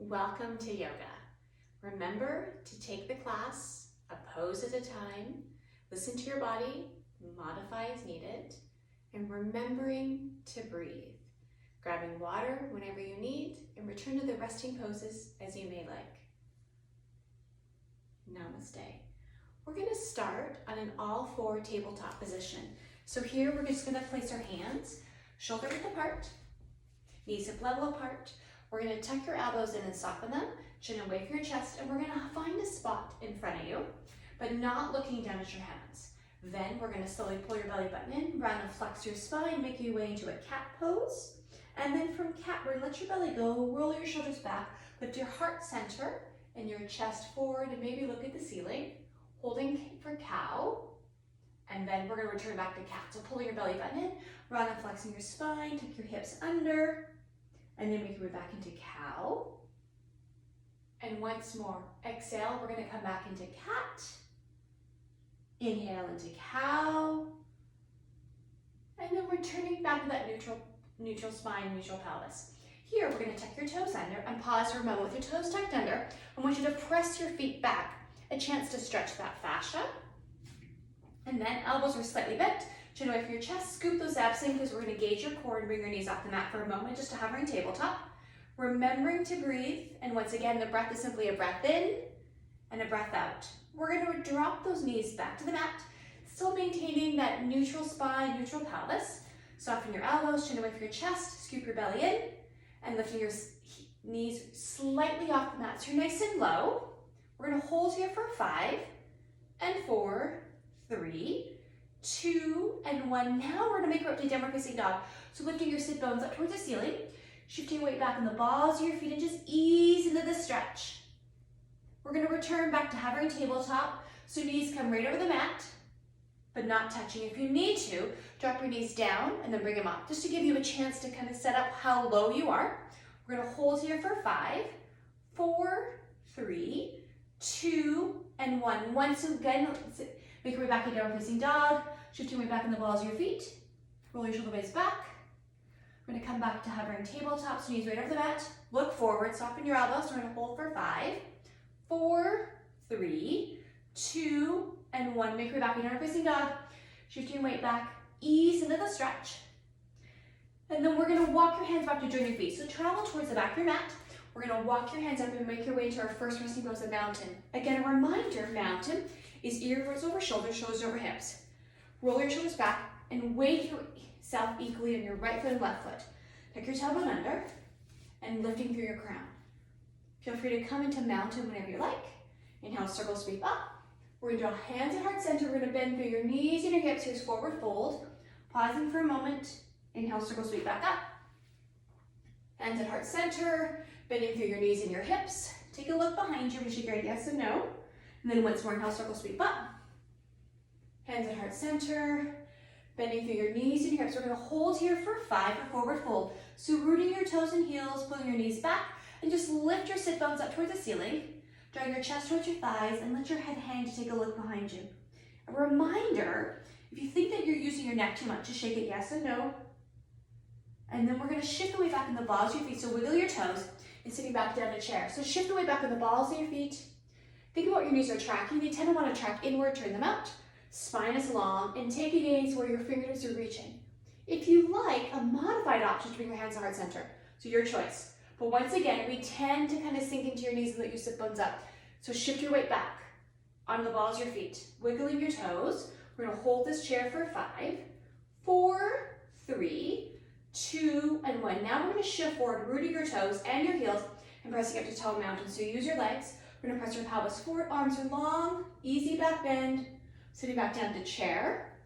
Welcome to yoga. Remember to take the class a pose at a time, listen to your body, modify as needed, and remembering to breathe. Grabbing water whenever you need and return to the resting poses as you may like. Namaste. We're going to start on an all-four tabletop position. So here we're just going to place our hands shoulder width apart, knees hip level apart. We're going to tuck your elbows in and soften them, chin away from your chest, and we're going to find a spot in front of you, but not looking down at your hands. Then we're going to slowly pull your belly button in, round and flex your spine, make your way into a cat pose. And then from cat, we're going to let your belly go, roll your shoulders back, lift your heart center and your chest forward, and maybe look at the ceiling, holding for cow. And then we're going to return back to cat. So pulling your belly button in, round and flexing your spine, tuck your hips under, and then make your way back into cow. And once more, exhale, we're going to come back into cat. Inhale into cow. And then returning back to that neutral spine, neutral pelvis. Here, we're going to tuck your toes under and pause for a moment with your toes tucked under. I want you to press your feet back, a chance to stretch that fascia. And then elbows are slightly bent, chin away from your chest, scoop those abs in because we're going to engage your core and bring your knees off the mat for a moment, just a hovering tabletop. Remembering to breathe, and once again, the breath is simply a breath in and a breath out. We're going to drop those knees back to the mat, still maintaining that neutral spine, neutral pelvis. Soften your elbows, chin away from your chest, scoop your belly in, and lifting your knees slightly off the mat so you're nice and low. We're going to hold here for 5 and 4, 3, 2, and 1. Now we're going to make our way up to downward facing dog. So lifting your sit bones up towards the ceiling, shifting your weight back in the balls of your feet and just ease into the stretch. We're going to return back to hovering tabletop. So knees come right over the mat, but not touching. If you need to, drop your knees down and then bring them up, just to give you a chance to kind of set up how low you are. We're going to hold here for 5, 4, 3, 2, and 1. Once again, make your way back into downward facing dog. Shift your weight back in the balls of your feet. Roll your shoulder blades back. We're going to come back to hovering tabletop, so knees right over the mat. Look forward, soften your elbows. We're going to hold for 5, 4, 3, 2, and 1. Make your way back into downward facing dog. Shift your weight back, ease into the stretch. And then we're going to walk your hands back to join your feet. So travel towards the back of your mat. We're going to walk your hands up and make your way to our first resting pose of mountain. Again, a reminder, mountain is ears over shoulders, shoulders over hips. Roll your shoulders back and weight yourself equally on your right foot and left foot. Tuck your tailbone under and lifting through your crown. Feel free to come into mountain whenever you like. Inhale, circle, sweep up. We're going to draw hands at heart center. We're going to bend through your knees and your hips. Here's forward fold. Pausing for a moment. Inhale, circle, sweep back up. Hands at heart center. Bending through your knees and your hips. Take a look behind you. We should grade yes and no. And then once more, inhale, circle, sweep up. Hands at heart center. Bending through your knees and your hips. We're going to hold here for 5 for forward fold. So rooting your toes and heels, pulling your knees back, and just lift your sit bones up towards the ceiling. Drawing your chest towards your thighs, and let your head hang to take a look behind you. A reminder, if you think that you're using your neck too much, just shake it yes and no. And then we're going to shift the weight back in the balls of your feet. So wiggle your toes and sitting back down to chair. So shift the weight back in the balls of your feet. Think about your knees are tracking. They tend to want to track inward, turn them out. Spine is long, and take a gaze where your fingertips are reaching. If you like, a modified option to bring your hands to heart center. So your choice. But once again, we tend to kind of sink into your knees and let your sit bones up. So shift your weight back onto the balls of your feet. Wiggling your toes. We're going to hold this chair for 5, 4, 3, 2, and 1. Now we're going to shift forward, rooting your toes and your heels and pressing up to tall mountain. So use your legs. We're going to press your pelvis forward. Arms are long. Easy back bend. Sitting back down to chair.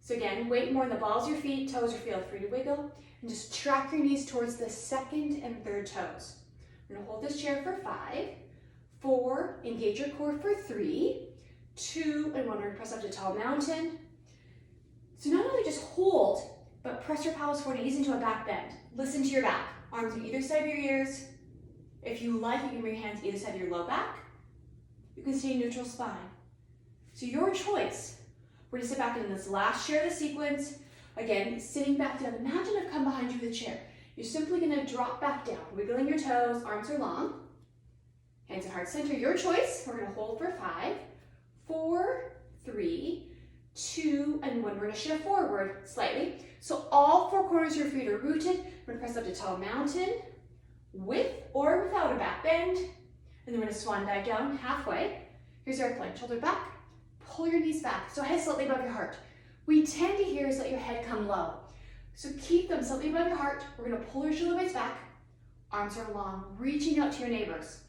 So again, weight more in the balls of your feet. Toes are feel free to wiggle. And just track your knees towards the second and third toes. We're going to hold this chair for 5, 4, engage your core for 3, 2, and 1. We're going to press up to tall mountain. So not only just hold, but press your pelvis forward and ease into a back bend. Listen to your back. Arms on either side of your ears. If you like, you can bring your hands either side of your low back. You can stay neutral spine. So your choice. We're going to sit back in this last chair of the sequence. Again, sitting back down. Imagine I've come behind you with a chair. You're simply gonna drop back down, wiggling your toes, arms are long, hands at heart center, your choice. We're gonna hold for 5, 4, 3, 2, and 1. We're gonna shift forward slightly. So all 4 corners of your feet are rooted. We're gonna press up to tall mountain, with or without a back bend. And then we're gonna swan dive down halfway. Here's our plank, shoulder back, pull your knees back. So head slightly above your heart. We tend to here is let your head come low. So keep them slightly above your heart. We're gonna pull your shoulder blades back. Arms are long, reaching out to your neighbors.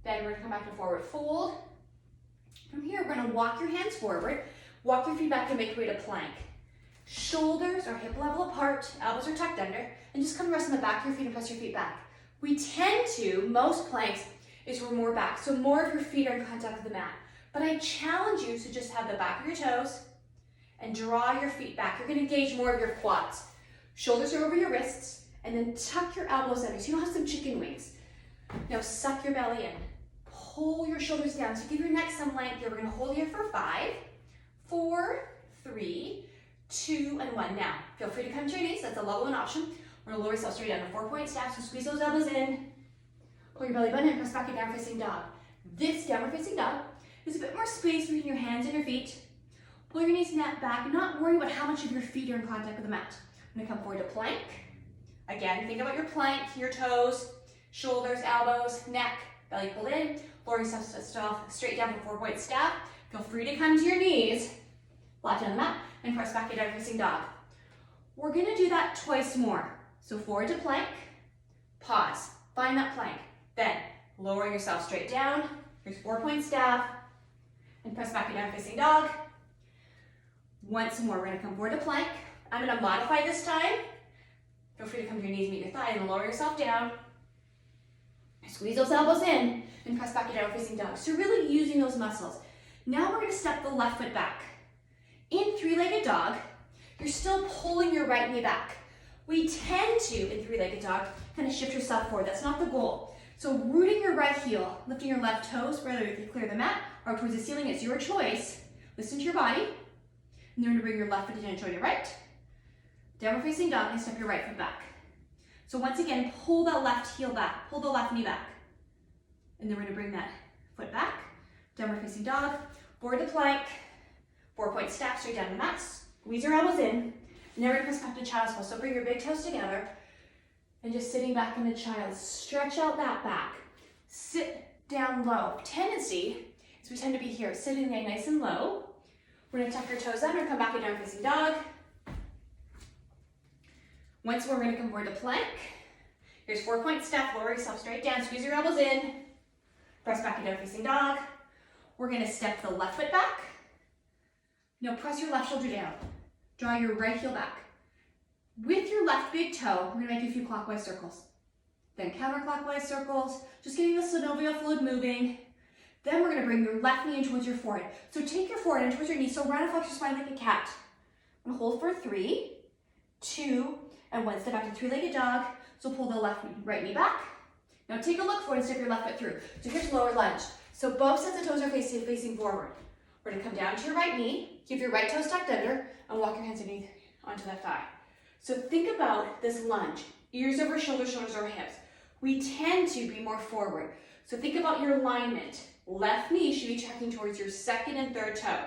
Then we're gonna come back to forward fold. From here, we're gonna walk your hands forward, walk your feet back and make your way to plank. Shoulders are hip level apart, elbows are tucked under, and just come rest on the back of your feet and press your feet back. We tend to, most planks, is we're more back, so more of your feet are in contact with the mat. But I challenge you to just have the back of your toes and draw your feet back. You're gonna engage more of your quads. Shoulders are over your wrists, and then tuck your elbows under so you don't have some chicken wings. Now suck your belly in. Pull your shoulders down. So give your neck some length here. We're gonna hold here for 5, 4, 3, 2, and 1. Now, feel free to come to your knees. That's a level 1 option. We're gonna lower yourself straight down to 4-point staff. So squeeze those elbows in. Pull your belly button and press back your down facing dog. This downward facing dog is a bit more space between your hands and your feet. Pull your knees back, not worry about how much of your feet are in contact with the mat. I'm gonna come forward to plank. Again, think about your plank, your toes, shoulders, elbows, neck, belly pulled in. Lower yourself straight down for 4-point staff. Feel free to come to your knees, flat down the mat, and press back your down facing dog. We're gonna do that twice more. So forward to plank, pause, find that plank. Then lower yourself straight down. Here's 4-point staff, and press back your down facing dog. Once more, we're gonna come forward to plank. I'm gonna modify this time. Feel free to come to your knees, meet your thigh, and lower yourself down. Squeeze those elbows in, and press back your down facing dog. So really using those muscles. Now we're gonna step the left foot back. In 3-legged dog, you're still pulling your right knee back. We tend to, in 3-legged dog, kind of shift yourself forward. That's not the goal. So rooting your right heel, lifting your left toes, whether you clear the mat or towards the ceiling, it's your choice. Listen to your body. And then we're gonna bring your left foot in and join your right. Downward facing dog, and step your right foot back. So once again, pull that left heel back, pull the left knee back. And then we're gonna bring that foot back, downward facing dog, forward to plank, 4-point staff straight down the mat, squeeze your elbows in, and then we're gonna press back to child's pose. So bring your big toes together, and just sitting back into child. Stretch out that back, sit down low. Tendency is we tend to be here, sitting there nice and low. We're gonna tuck your toes under, come back to down facing dog. Once more, we're gonna come forward to plank. Here's 4-point staff, lower yourself straight down, squeeze your elbows in, press back to down facing dog. We're gonna step the left foot back. Now press your left shoulder down. Draw your right heel back. With your left big toe, we're gonna make a few clockwise circles. Then counterclockwise circles, just getting the synovial fluid moving. Then we're gonna bring your left knee in towards your forehead. So take your forehead in towards your knee, so round and flex your spine like a cat. I'm gonna hold for 3, 2, and 1. Step back to 3-legged dog. So pull the right knee back. Now take a look forward and step your left foot through. So here's lower lunge. So both sets of toes are facing forward. We're gonna come down to your right knee, keep your right toes tucked under, and walk your hands underneath onto that thigh. So think about this lunge. Ears over shoulders, shoulders over hips. We tend to be more forward. So think about your alignment. Left knee should be tracking towards your 2nd and 3rd toe.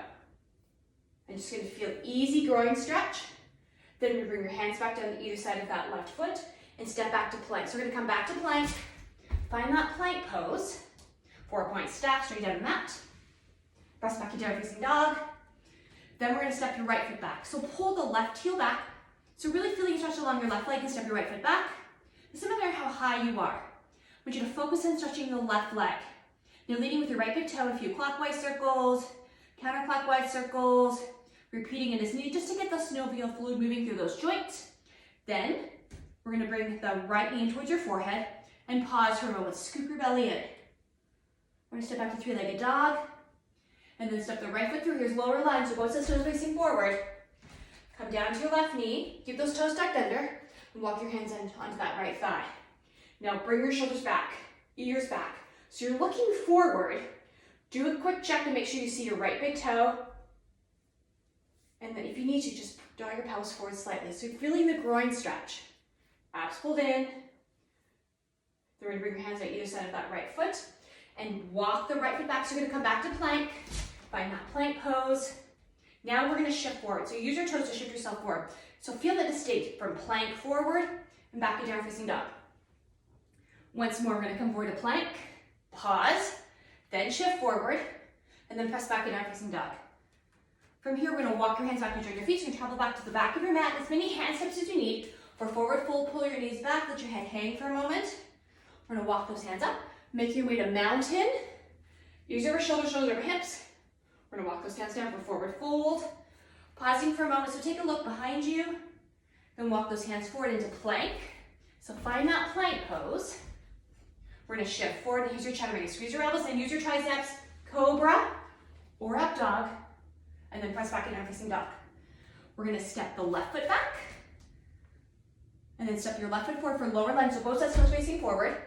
I'm just gonna feel easy groin stretch. Then we bring your hands back down to either side of that left foot and step back to plank. So we're gonna come back to plank, find that plank pose, 4-point staff straight down the mat, press back to down facing dog. Then we're gonna step your right foot back. So pull the left heel back. So really feeling a stretch along your left leg and step your right foot back. It doesn't matter how high you are. I want you to focus on stretching the left leg. Now leading with your right big toe, a few clockwise circles, counterclockwise circles, repeating it as needed just to get the synovial fluid moving through those joints. Then we're gonna bring the right knee in towards your forehead and pause for a moment. Scoop your belly in. We're gonna step back to 3-legged dog and then step the right foot through. Here's lower lunge, so both sets of toes facing forward. Come down to your left knee, keep those toes tucked under, and walk your hands in onto that right thigh. Now bring your shoulders back, ears back. So you're looking forward. Do a quick check to make sure you see your right big toe. And then if you need to, just draw your pelvis forward slightly. So you're feeling the groin stretch. Abs pulled in. Then we're gonna bring your hands on either side of that right foot and walk the right foot back. So you're gonna come back to plank, find that plank pose. Now we're gonna shift forward. So use your toes to shift yourself forward. So feel the distinct from plank forward and back to down facing dog. Once more, we're gonna come forward to plank, pause, then shift forward, and then press back to down facing dog. From here, we're gonna walk your hands back and join your feet. So you're gonna travel back to the back of your mat, as many hand steps as you need. For forward fold, pull your knees back, let your head hang for a moment. We're gonna walk those hands up, make your way to mountain. Use your shoulders over hips. We're gonna walk those hands down for forward fold. Pausing for a moment, so take a look behind you. Then walk those hands forward into plank. So find that plank pose. We're gonna shift forward and use your chaturanga. Squeeze your elbows and use your triceps, cobra or up dog, and then press back and down facing dog. We're gonna step the left foot back, and then step your left foot forward for lower lunge, so both sets toes facing forward.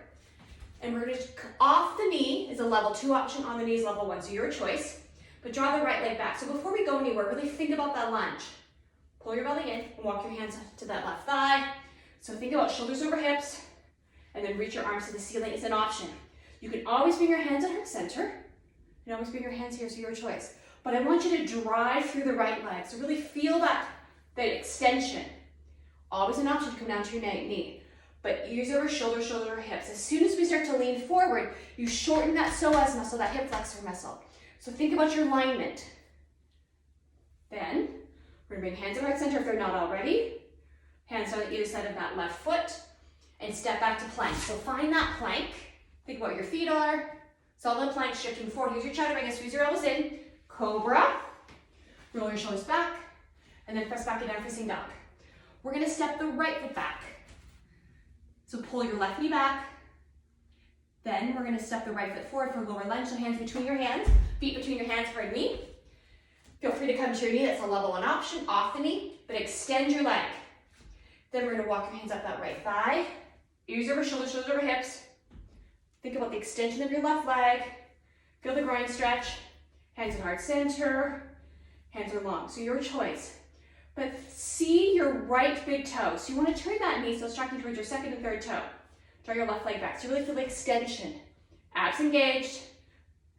And we're gonna, off the knee is a level 2 option, on the knee is level 1, so your choice. But draw the right leg back. So before we go anywhere, really think about that lunge. Pull your belly in and walk your hands to that left thigh. So think about shoulders over hips, and then reach your arms to the ceiling is an option. You can always bring your hands at heart center. You can always bring your hands here, so your choice. But I want you to drive through the right leg. So really feel that extension. Always an option to come down to your knee. But ears over shoulder, shoulder over hips. As soon as we start to lean forward, you shorten that psoas muscle, that hip flexor muscle. So think about your alignment. Then, we're gonna bring hands at heart center if they're not already. Hands on either side of that left foot. And step back to plank. So find that plank. Think about where your feet are. Solid plank, shifting forward. Use your chaturanga, squeeze your elbows in. Cobra. Roll your shoulders back. And then press back and down facing dog. We're gonna step the right foot back. So pull your left knee back. Then we're gonna step the right foot forward for lower lunge. So hands between your hands, feet between your hands, pardon me. Feel free to come to your knee, that's a level 1 option, off the knee, but extend your leg. Then we're gonna walk your hands up that right thigh. Ears over shoulders, shoulders over hips. Think about the extension of your left leg. Feel the groin stretch. Hands at heart center. Hands are long, so your choice. But see your right big toe. So you want to turn that knee so it's tracking towards your second and third toe. Draw your left leg back. So you really feel the extension. Abs engaged.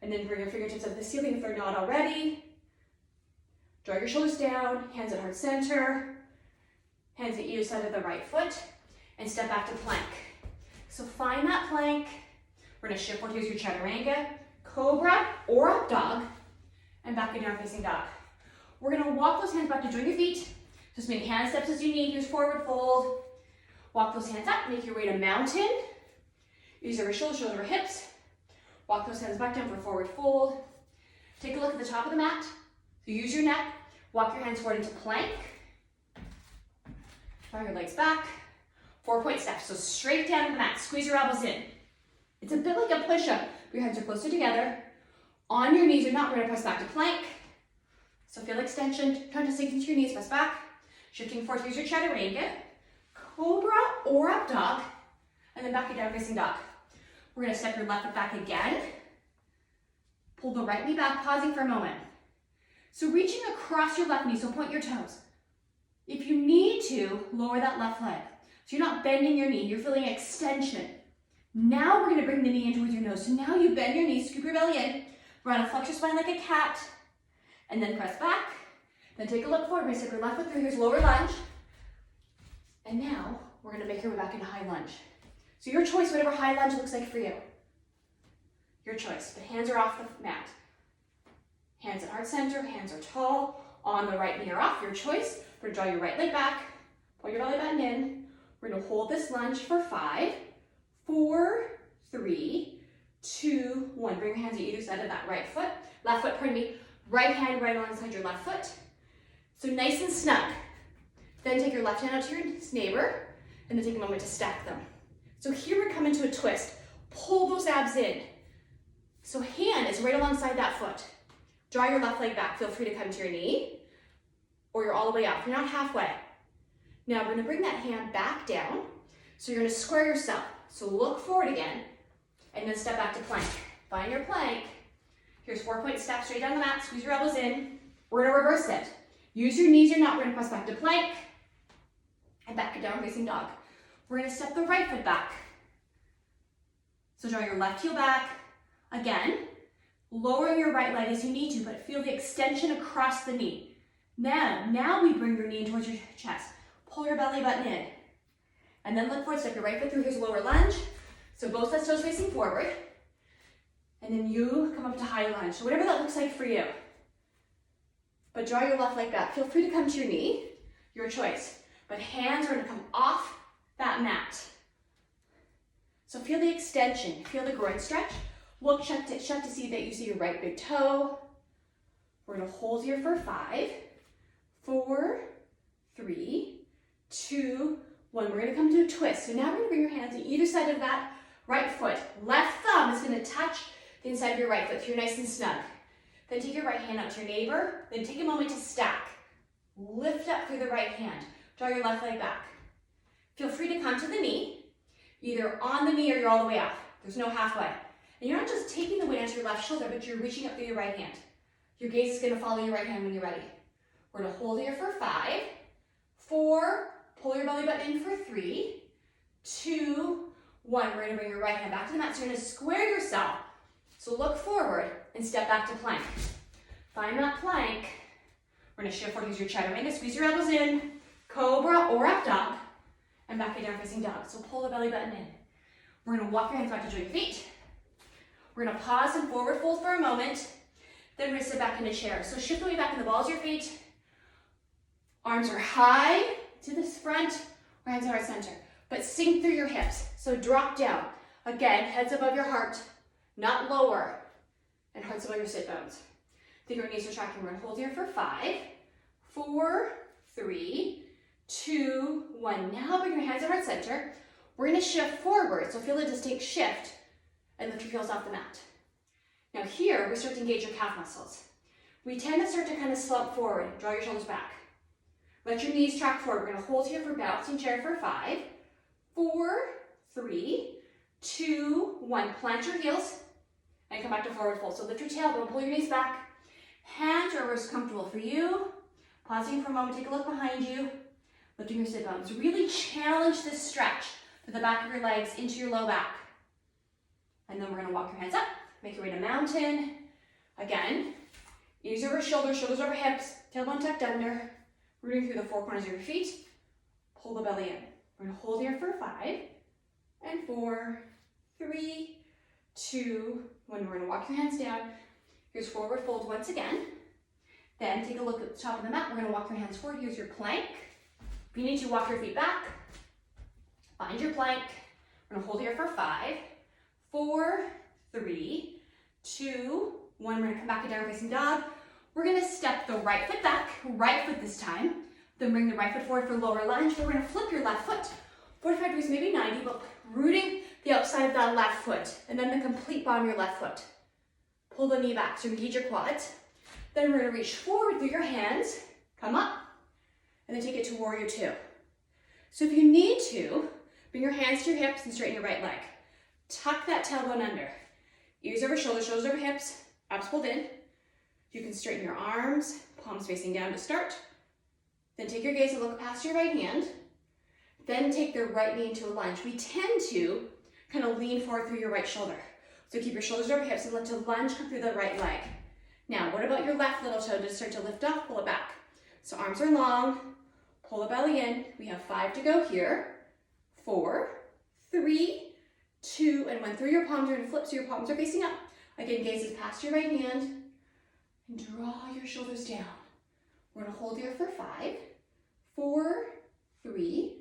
And then bring your fingertips up to the ceiling if they're not already. Draw your shoulders down. Hands at heart center. Hands at either side of the right foot. And step back to plank. So find that plank. We're going to shift forward. Here's your chaturanga, cobra or up dog. And back and down facing dog. We're gonna walk those hands back to join your feet. Just make hand steps as you need. Here's forward fold. Walk those hands up, make your way to mountain. Use your shoulders, shoulder over hips. Walk those hands back down for forward fold. Take a look at the top of the mat. So use your neck. Walk your hands forward into plank. Draw your legs back. 4-point steps, so straight down to the mat. Squeeze your elbows in. It's a bit like a push-up. Your hands are closer together. On your knees, you're not going to press back to plank. So feel extension, turn to sink into your knees, press back. Shifting forward, here's your chaturanga, cobra or up dog, and then back and down facing dog. We're gonna step your left foot back again. Pull the right knee back, pausing for a moment. So reaching across your left knee, so point your toes. If you need to, lower that left leg. So you're not bending your knee, you're feeling extension. Now we're gonna bring the knee in towards your nose. So now you bend your knees, scoop your belly in, run a flex your spine like a cat, and then press back. Then take a look forward. We're gonna step your left foot through. Here's lower lunge. And now we're gonna make our way back into high lunge. So your choice, whatever high lunge looks like for you. Your choice, but hands are off the mat. Hands at heart center, hands are tall. On the right knee or off, your choice. We're gonna draw your right leg back, pull your belly button in. We're gonna hold this lunge for 5, 4, 3, 2, 1. Bring your hands at either side of that right foot. Left foot, pardon me. Right hand right alongside your left foot. So nice and snug. Then take your left hand out to your neighbor, and then take a moment to stack them. So here we come into a twist. Pull those abs in. So hand is right alongside that foot. Draw your left leg back. Feel free to come to your knee, or you're all the way up. You're not halfway. Now we're gonna bring that hand back down. So you're gonna square yourself. So look forward again, and then step back to plank. Find your plank. Here's 4-point step, straight down the mat, squeeze your elbows in. We're gonna reverse it. Use your knees, you're not, we're gonna press back to plank, and back and down facing dog. We're gonna step the right foot back. So draw your left heel back. Again, lowering your right leg as you need to, but feel the extension across the knee. Now we bring your knee in towards your chest. Pull your belly button in. And then look forward, step your right foot through. Here's a lower lunge. So both sets toes facing forward. And then you come up to high lunge. So whatever that looks like for you. But draw your left leg back. Feel free to come to your knee, your choice. But hands are gonna come off that mat. So feel the extension, feel the groin stretch. Look, check to see that you see your right big toe. We're gonna hold here for 5, 4, 3, 2, 1. We're gonna come to a twist. So now we're gonna bring your hands on either side of that right foot. Left thumb is gonna touch the inside of your right foot so you're nice and snug. Then take your right hand out to your neighbor. Then take a moment to stack. Lift up through the right hand. Draw your left leg back. Feel free to come to the knee, either on the knee or you're all the way up. There's no halfway. And you're not just taking the weight onto your left shoulder, but you're reaching up through your right hand. Your gaze is gonna follow your right hand when you're ready. We're gonna hold here for 5, 4, pull your belly button in for 3, 2, 1. We're gonna bring your right hand back to the mat. So you're gonna square yourself. So look forward and step back to plank. Find that plank. We're gonna shift forward, use your chaturanga, squeeze your elbows in, cobra or up dog, and back to down facing dog. So pull the belly button in. We're gonna walk your hands back to join your feet. We're gonna pause and forward fold for a moment. Then we're gonna sit back in a chair. So shift the weight back in the balls of your feet. Arms are high to the front, or hands are heart center. But sink through your hips. So drop down. Again, heads above your heart, not lower. And hearts above your sit bones. Think our knees are tracking. We're gonna hold here for 5, 4, 3, 2, 1. Now bring your hands at heart center. We're gonna shift forward. So feel a distinct shift and lift your heels off the mat. Now here, we start to engage your calf muscles. We tend to start to kind of slump forward. Draw your shoulders back. Let your knees track forward. We're gonna hold here for balancing chair for 5, 4, 3, 2, 1. Plant your heels and come back to forward fold. So lift your tailbone, pull your knees back. Hands wherever is comfortable for you. Pausing for a moment, take a look behind you. Lifting your sit bones. Really challenge this stretch to the back of your legs into your low back. And then we're gonna walk your hands up, make your way to mountain. Again, ears over shoulders, shoulders over hips, tailbone tucked under. Rooting through the 4 corners of your feet. Pull the belly in. We're gonna hold here for 5, and 4, 3, 2, 1. We're gonna walk your hands down. Here's forward fold once again. Then take a look at the top of the mat. We're gonna walk your hands forward. Here's your plank. If you need to, walk your feet back. Find your plank. We're gonna hold here for 5, 4, 3, 2, 1. We're gonna come back to down facing dog. We're gonna step the right foot back, right foot this time. Then bring the right foot forward for lower lunge. We're gonna flip your left foot 45 degrees, maybe 90, but rooting the outside of that left foot. And then the complete bottom of your left foot. Pull the knee back, so engage your quads. Then we're gonna reach forward through your hands, come up, and then take it to warrior 2. So if you need to, bring your hands to your hips and straighten your right leg. Tuck that tailbone under. Ears over shoulders, shoulders over hips, abs pulled in. You can straighten your arms, palms facing down to start. Then take your gaze and look past your right hand. Then take the right knee into a lunge. We tend to kind of lean forward through your right shoulder. So keep your shoulders over hips and let the lunge come through the right leg. Now, what about your left little toe? Just start to lift off, pull it back. So arms are long, pull the belly in. We have 5 to go here. 4, 3, 2, and 1. Through your palms, you're gonna flip so your palms are facing up. Again, gaze is past your right hand. And draw your shoulders down. We're gonna hold here for 5, 4, 3,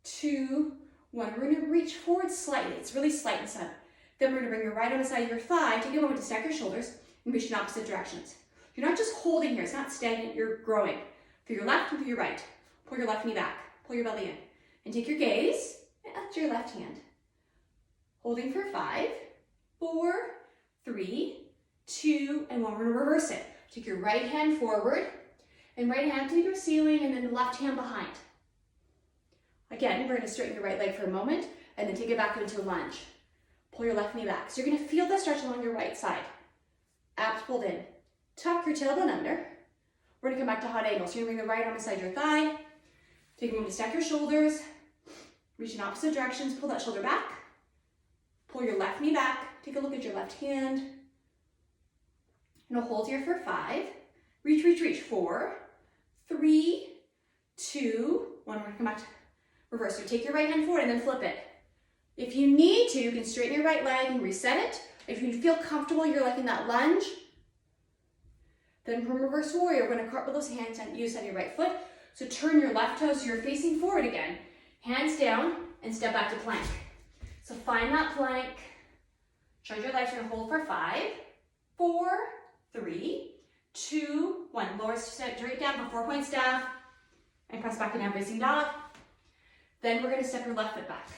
2, 1. We're gonna reach forward slightly. It's really slight and sudden. Then we're gonna bring your right on the side of your thigh. Take a moment to stack your shoulders and reach in opposite directions. You're not just holding here. It's not stagnant. You're growing. Through your left and through your right. Pull your left knee back. Pull your belly in. And take your gaze and up to your left hand. Holding for 5, 4, 3, 2, and 1. We're gonna reverse it. Take your right hand forward and right hand to your ceiling and then the left hand behind. Again, we're gonna straighten your right leg for a moment and then take it back into a lunge. Pull your left knee back. So you're gonna feel the stretch along your right side. Abs pulled in. Tuck your tailbone under. We're gonna come back to hot angle. So you're gonna bring the right arm beside your thigh. Take a moment to stack your shoulders. Reach in opposite directions, pull that shoulder back. Pull your left knee back. Take a look at your left hand. And hold here for 5. Reach, reach, reach. 4, 3, 2, 1. We're gonna come back to reverse. So take your right hand forward and then flip it. If you need to, you can straighten your right leg and reset it. If you feel comfortable, you're like in that lunge. Then from reverse warrior, we're gonna cartwheel those hands and use on your right foot. So turn your left toes so you're facing forward again. Hands down and step back to plank. So find that plank. Charge your legs. You're gonna hold for 5, 4, 3, 2, 1. Lower straight down for 4-point staff and press back in down facing dog. Then we're gonna step your left foot back.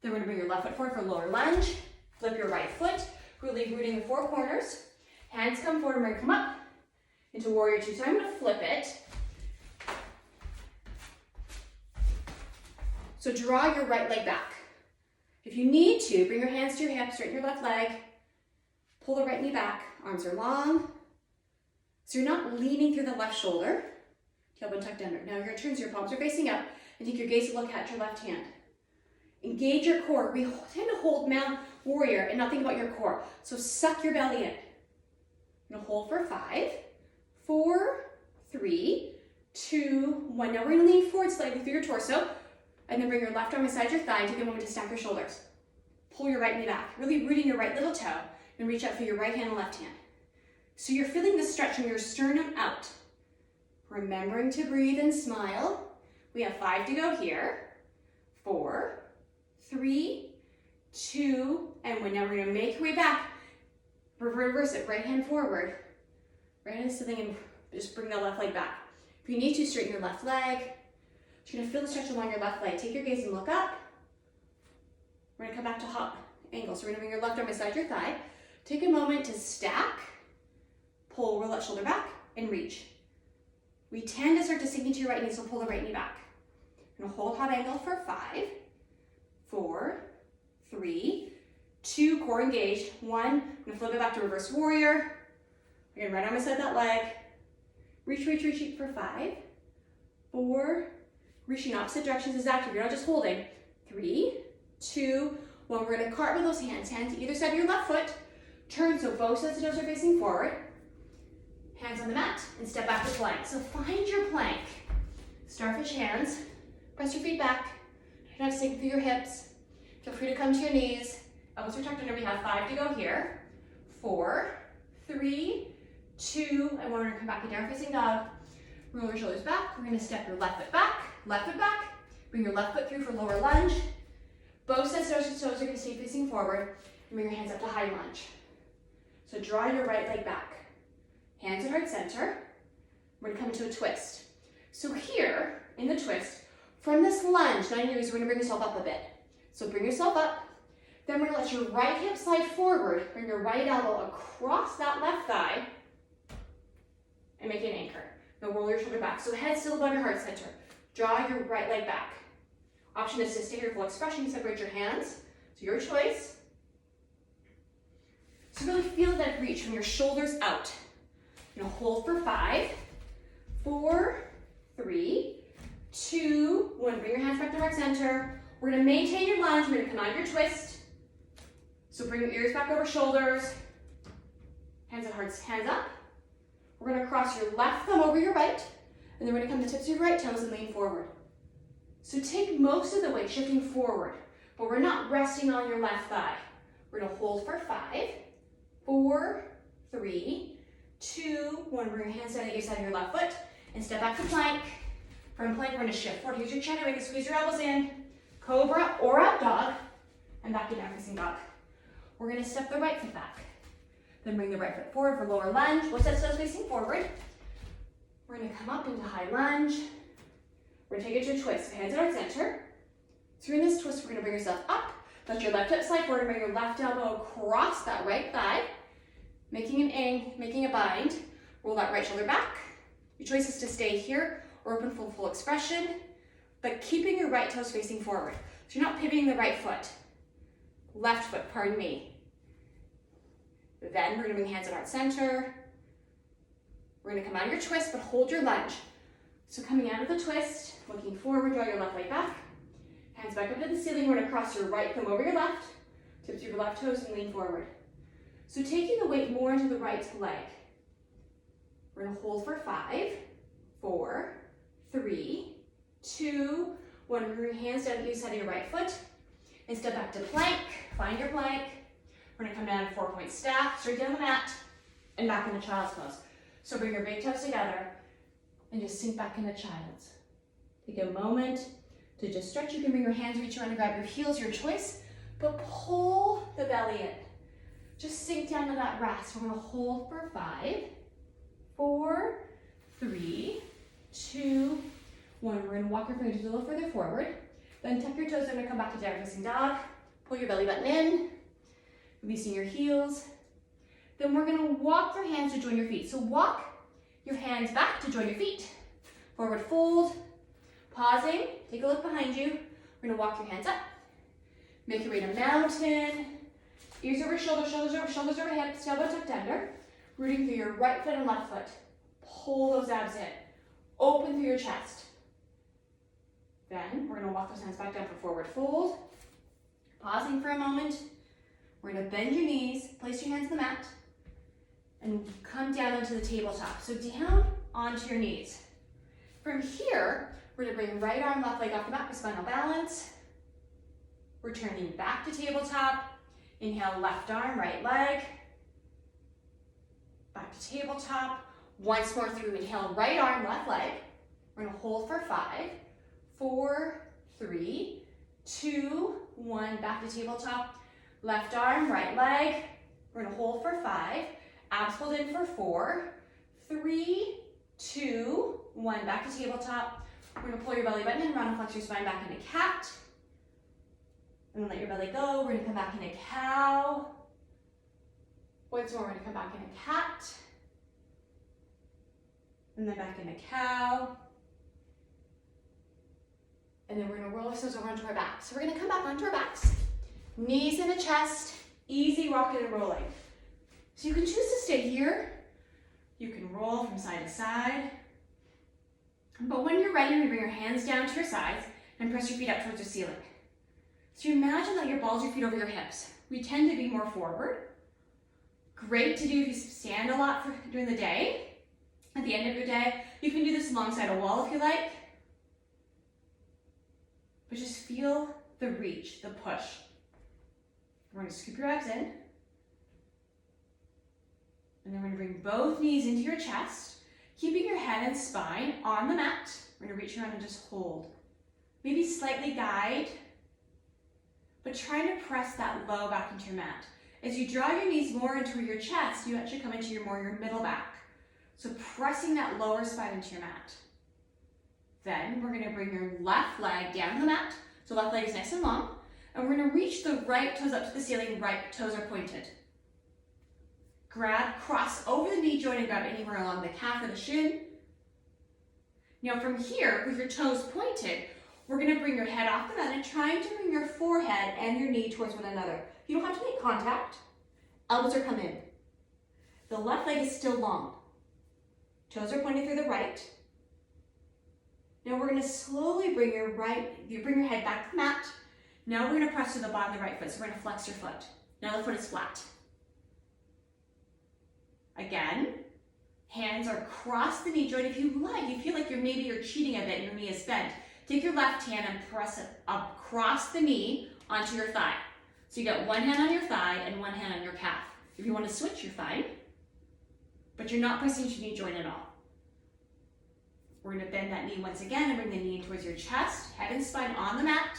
Then we're gonna bring your left foot forward for lower lunge. Flip your right foot, really rooting the 4 corners. Hands come forward and we're gonna come up into warrior 2. So I'm gonna flip it. So draw your right leg back. If you need to, bring your hands to your hips, straighten your left leg, pull the right knee back, arms are long. So you're not leaning through the left shoulder, tailbone tucked under. Now you're gonna turn so your palms are facing up and take your gaze to look at your left hand. Engage your core. We tend to hold Mount Warrior and not think about your core. So suck your belly in. You're gonna hold for 5, 4, 3, 2, 1. Now we're gonna lean forward slightly through your torso. And then bring your left arm inside your thigh. Take a moment to stack your shoulders. Pull your right knee back, really rooting your right little toe, and reach out for your right hand and left hand. So you're feeling the stretch from your sternum out. Remembering to breathe and smile. We have 5 to go here. 4, 3, 2, and 1. Now we're gonna make our way back. Reverse it, right hand forward. Right hand is sitting and just bring the left leg back. If you need to, straighten your left leg. You're gonna feel the stretch along your left leg. Take your gaze and look up. We're gonna come back to hop angle. So we're gonna bring your left arm beside your thigh. Take a moment to stack, pull, roll that shoulder back, and reach. We tend to start to sink into your right knee, so pull the right knee back. We're gonna hold hop angle for 5, 4, 3, 2, core engaged. 1, I'm gonna flip it back to reverse warrior. We're gonna right arm beside that leg. Reach, reach, reach for 5, 4, reaching opposite directions is active. You're not just holding. 3, 2, 1. We're gonna cartwheel those hands. Hands to either side of your left foot. Turn so both sides of the toes are facing forward. Hands on the mat and step back to plank. So find your plank. Starfish hands. Press your feet back. Try not to sink through your hips. Feel free to come to your knees. Elbows are tucked under. We have 5 to go here. 4, 3, 2, and 1. We're gonna come back to down facing dog. Roll your shoulders back. We're gonna step your left foot back. Left foot back, bring your left foot through for lower lunge. Both sets of toes are gonna stay facing forward. And bring your hands up to high lunge. So draw your right leg back. Hands at heart center. We're gonna come into a twist. So here, in the twist, from this lunge, 90 degrees, we're gonna bring yourself up a bit. So bring yourself up. Then we're gonna let your right hip slide forward. Bring your right elbow across that left thigh. And make an anchor. Now roll your shoulder back. So head still above your heart center. Draw your right leg back. Option is to stay here full expression. You separate your hands. It's your choice. So really feel that reach from your shoulders out. You're gonna hold for 5, 4, 3, 2, 1. Bring your hands back to heart center. We're gonna maintain your lunge. We're gonna come out of your twist. So bring your ears back over shoulders. Hands at hearts, hands up. We're gonna cross your left thumb over your right. And then we're gonna come to the tips of your right toes and lean forward. So take most of the weight shifting forward, but we're not resting on your left thigh. We're gonna hold for 5, 4, 3, 2, 1. Bring your hands down either side of your left foot and step back to plank. From plank, we're gonna shift forward. Use your chin and squeeze your elbows in. Cobra or up dog, and back to down facing dog. We're gonna step the right foot back. Then bring the right foot forward for lower lunge. Both sets of toes facing forward. We're gonna come up into high lunge. We're gonna take it to a twist. So hands at our center. So in this twist, we're gonna bring yourself up. Let your left hip slide forward and bring your left elbow across that right thigh. Making a bind. Roll that right shoulder back. Your choice is to stay here or open full expression, but keeping your right toes facing forward. So you're not pivoting the right foot. Left foot, pardon me. Then we're gonna bring hands at heart center. We're gonna come out of your twist, but hold your lunge. So coming out of the twist, looking forward, draw your left leg back. Hands back up to the ceiling. We're gonna cross your right thumb over your left, tips your left toes and lean forward. So taking the weight more into the right leg. We're gonna hold for 5, 4, 3, 2, 1. Bring your hands down to each side of your right foot and step back to plank. Find your plank. We're gonna come down to 4-point stack, straight down the mat, and back into child's pose. So bring your big toes together and just sink back into child's. Take a moment to just stretch. You can bring your hands, reach around and grab your heels, your choice, but pull the belly in. Just sink down to that rest. We're gonna hold for 5, 4, 3, 2, 1. We're gonna walk your fingers a little further forward. Then tuck your toes. We're gonna come back to down facing dog. Pull your belly button in, releasing your heels. Then we're gonna walk your hands to join your feet. So walk your hands back to join your feet. Forward fold, pausing, take a look behind you. We're gonna walk your hands up. Make your way to mountain. Ears over shoulders, shoulders over hips, elbow tucked under. Rooting through your right foot and left foot. Pull those abs in. Open through your chest. Then we're gonna walk those hands back down for forward fold. Pausing for a moment. We're gonna bend your knees, place your hands on the mat, and come down into the tabletop. So down onto your knees. From here, we're gonna bring right arm, left leg off the mat for spinal balance. Returning back to tabletop. Inhale, left arm, right leg. Back to tabletop. Once more through, inhale, right arm, left leg. We're gonna hold for 5, 4, 3, 2, 1. Back to tabletop. Left arm, right leg. We're gonna hold for 5. Abs pulled in for 4, 3, 2, 1. Back to tabletop. We're gonna pull your belly button in, round and flex your spine back into cat. And then let your belly go. We're gonna come back into cow. Once more, we're gonna come back into cat. And then back into cow. And then we're gonna roll ourselves over onto our backs. So we're gonna come back onto our backs. Knees in the chest, easy rocking and rolling. So you can choose to stay here. You can roll from side to side. But when you're ready, you bring your hands down to your sides and press your feet up towards the ceiling. So imagine that your balls your feet over your hips. We tend to be more forward. Great to do if you stand a lot during the day. At the end of your day, you can do this alongside a wall if you like. But just feel the reach, the push. We're going to scoop your abs in. And then we're going to bring both knees into your chest, keeping your head and spine on the mat. We're going to reach around and just hold. Maybe slightly guide, but try to press that low back into your mat. As you draw your knees more into your chest, you actually come into your middle back. So pressing that lower spine into your mat. Then we're going to bring your left leg down to the mat. So left leg is nice and long. And we're going to reach the right toes up to the ceiling. Right toes are pointed. Grab, cross over the knee joint and grab anywhere along the calf or the shin. Now from here, with your toes pointed, we're going to bring your head off the mat and trying to bring your forehead and your knee towards one another. You don't have to make contact. Elbows are come in. The left leg is still long. Toes are pointed through the right. Now we're going to slowly bring your head back to the mat. Now we're going to press to the bottom of the right foot. So we're going to flex your foot. Now the foot is flat. Again, hands are across the knee joint. If you like, you feel like you're cheating a bit and your knee is bent, take your left hand and press it across the knee onto your thigh. So you got one hand on your thigh and one hand on your calf. If you want to switch, you're fine. But you're not pressing your knee joint at all. We're going to bend that knee once again and bring the knee in towards your chest, head and spine on the mat.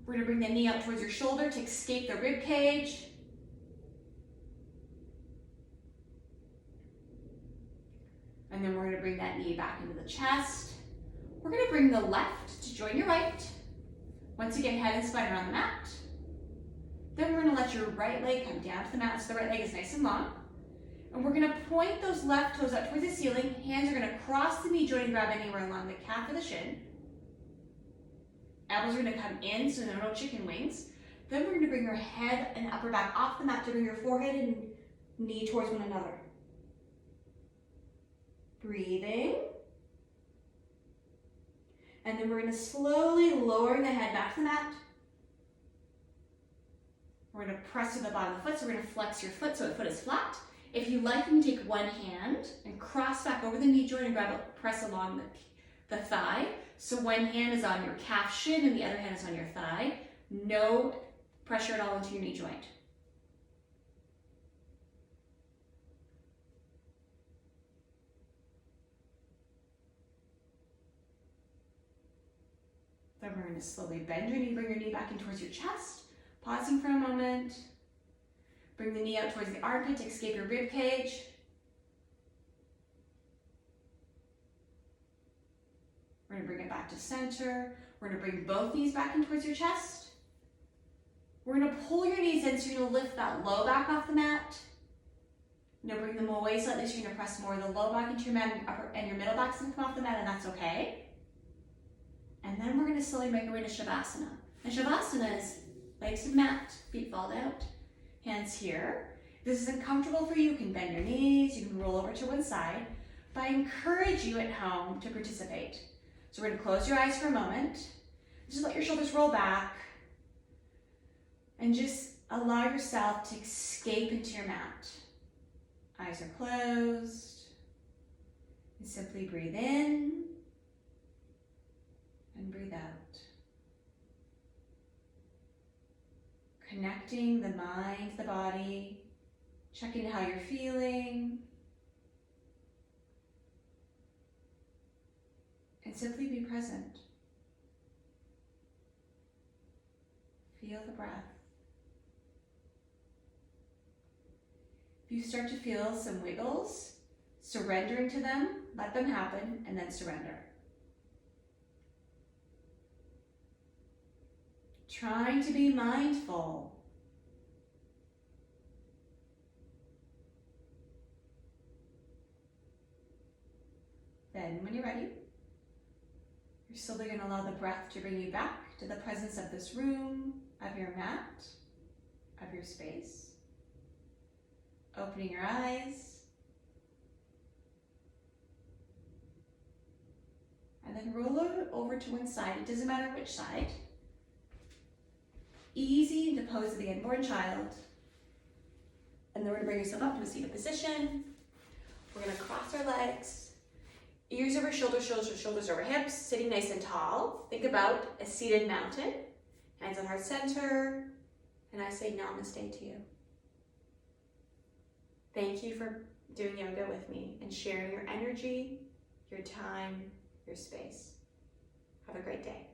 We're going to bring the knee up towards your shoulder to escape the rib cage. And then we're going to bring that knee back into the chest. We're going to bring the left to join your right. Once again, head and spine around the mat. Then we're going to let your right leg come down to the mat so the right leg is nice and long. And we're going to point those left toes up towards the ceiling. Hands are going to cross the knee joint and grab anywhere along the calf or the shin. Elbows are going to come in, so no chicken wings. Then we're going to bring your head and upper back off the mat to bring your forehead and knee towards one another. Breathing. And then we're going to slowly lower the head back to the mat. We're going to press to the bottom of the foot, so we're going to flex your foot so the foot is flat. If you like, you can take one hand and cross back over the knee joint and grab it, press along the thigh. So one hand is on your calf shin and the other hand is on your thigh. No pressure at all into your knee joint. Then we're going to slowly bend your knee, bring your knee back in towards your chest, pausing for a moment. Bring the knee out towards the armpit to escape your rib cage. We're going to bring it back to center. We're going to bring both knees back in towards your chest. We're going to pull your knees in, so you're going to lift that low back off the mat. You're going to bring them away slightly, so you're going to press more of the low back into your mat, and your middle back's going to come off the mat, and that's okay. And then we're going to slowly make our way to Shavasana. And Shavasana is legs to the mat, feet fall out, hands here. If this isn't comfortable for you, you can bend your knees, you can roll over to one side. But I encourage you at home to participate. So we're going to close your eyes for a moment. Just let your shoulders roll back. And just allow yourself to escape into your mat. Eyes are closed. And simply breathe in. And breathe out. Connecting the mind, the body, checking how you're feeling. And simply be present. Feel the breath. If you start to feel some wiggles, surrendering to them, let them happen, and then surrender. Trying to be mindful. Then, when you're ready, you're slowly going to allow the breath to bring you back to the presence of this room, of your mat, of your space. Opening your eyes. And then roll it over to one side. It doesn't matter which side. Easy into pose of the unborn child. And then we're going to bring yourself up to a seated position. We're going to cross our legs. Ears over shoulders, shoulders over hips, sitting nice and tall. Think about a seated mountain. Hands on heart center. And I say namaste to you. Thank you for doing yoga with me and sharing your energy, your time, your space. Have a great day.